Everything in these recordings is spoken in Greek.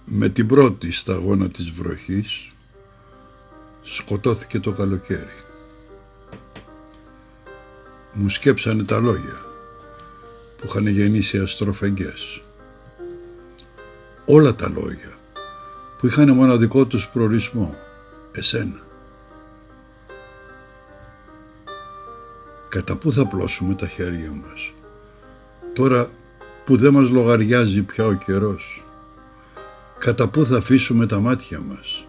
Με την πρώτη σταγόνα της βροχής σκοτώθηκε το καλοκαίρι. Μου σκέψανε τα λόγια που είχαν γεννήσει αστροφεγγές. Όλα τα λόγια που είχαν μοναδικό τους προορισμό, εσένα. Κατά πού θα πλώσουμε τα χέρια μας, τώρα που δεν μας λογαριάζει πια ο καιρός? Κατά πού θα αφήσουμε τα μάτια μας,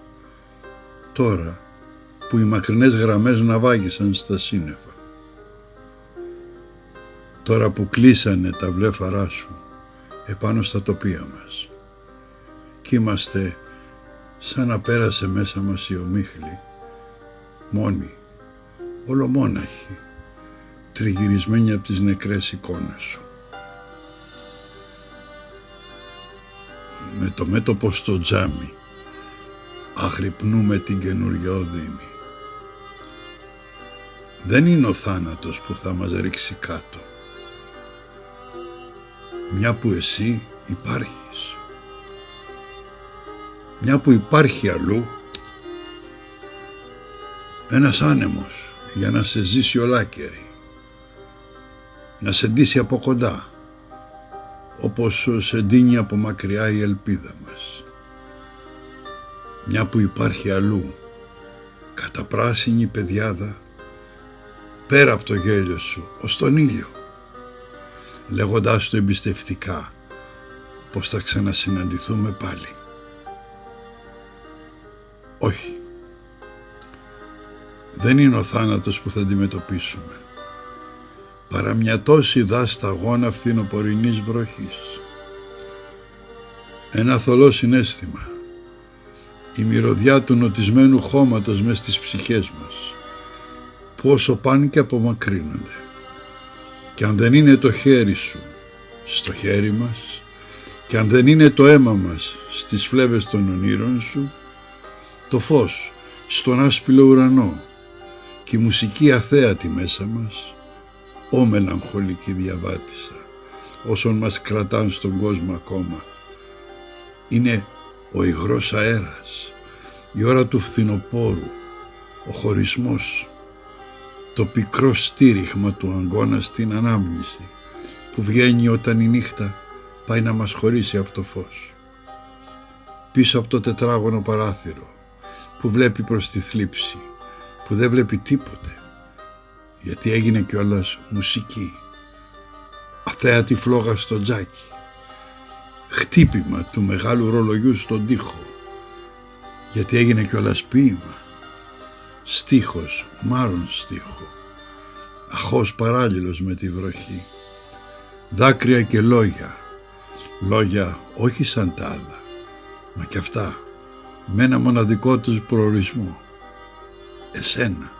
τώρα που οι μακρινές γραμμές ναυάγησαν στα σύννεφα? Τώρα που κλείσανε τα βλέφαρά σου επάνω στα τοπία μας κι είμαστε σαν να πέρασε μέσα μας η ομίχλη, μόνοι, ολομόναχοι, τριγυρισμένοι από τις νεκρές εικόνες σου. Με το μέτωπο στο τζάμι αγρυπνούμε την καινούργια οδύνη. Δεν είναι ο θάνατος που θα μας ρίξει κάτω, μια που εσύ υπάρχεις, μια που υπάρχει αλλού ένας άνεμος για να σε ζήσει ολάκερη, να σε ντύσει από κοντά όπως σε ντύνει από μακριά η ελπίδα μας, μια που υπάρχει αλλού καταπράσινη πεδιάδα πέρα από το γέλιο σου ως τον ήλιο, λέγοντάς του εμπιστευτικά πως θα ξανασυναντηθούμε πάλι. Όχι, δεν είναι ο θάνατος που θα αντιμετωπίσουμε, παρά μια τόση σταγόνα φθινοπορεινής βροχής. Ένα θολό συναίσθημα, η μυρωδιά του νοτισμένου χώματος μες στις ψυχές μας, που όσο πάνε και απομακρύνονται. Κι αν δεν είναι το χέρι σου στο χέρι μας, κι αν δεν είναι το αίμα μας στις φλέβες των ονείρων σου, το φως στον άσπυλο ουρανό και η μουσική αθέατη μέσα μας, ω μελαγχολική διαβάτησα, όσων μας κρατάν στον κόσμο ακόμα, είναι ο υγρός αέρας, η ώρα του φθινοπόρου, ο χωρισμός, το πικρό στήριγμα του αγκώνα στην ανάμνηση που βγαίνει όταν η νύχτα πάει να μας χωρίσει από το φως. Πίσω από το τετράγωνο παράθυρο που βλέπει προς τη θλίψη, που δεν βλέπει τίποτε, γιατί έγινε κιόλας μουσική, αθέατη φλόγα στο τζάκι, χτύπημα του μεγάλου ρολογιού στον τοίχο, γιατί έγινε κιόλας ποίημα, στίχος μάλλον στίχο, αχώς παράλληλος με τη βροχή, δάκρυα και λόγια, λόγια όχι σαν τα άλλα, μα κι αυτά με ένα μοναδικό τους προορισμό, εσένα.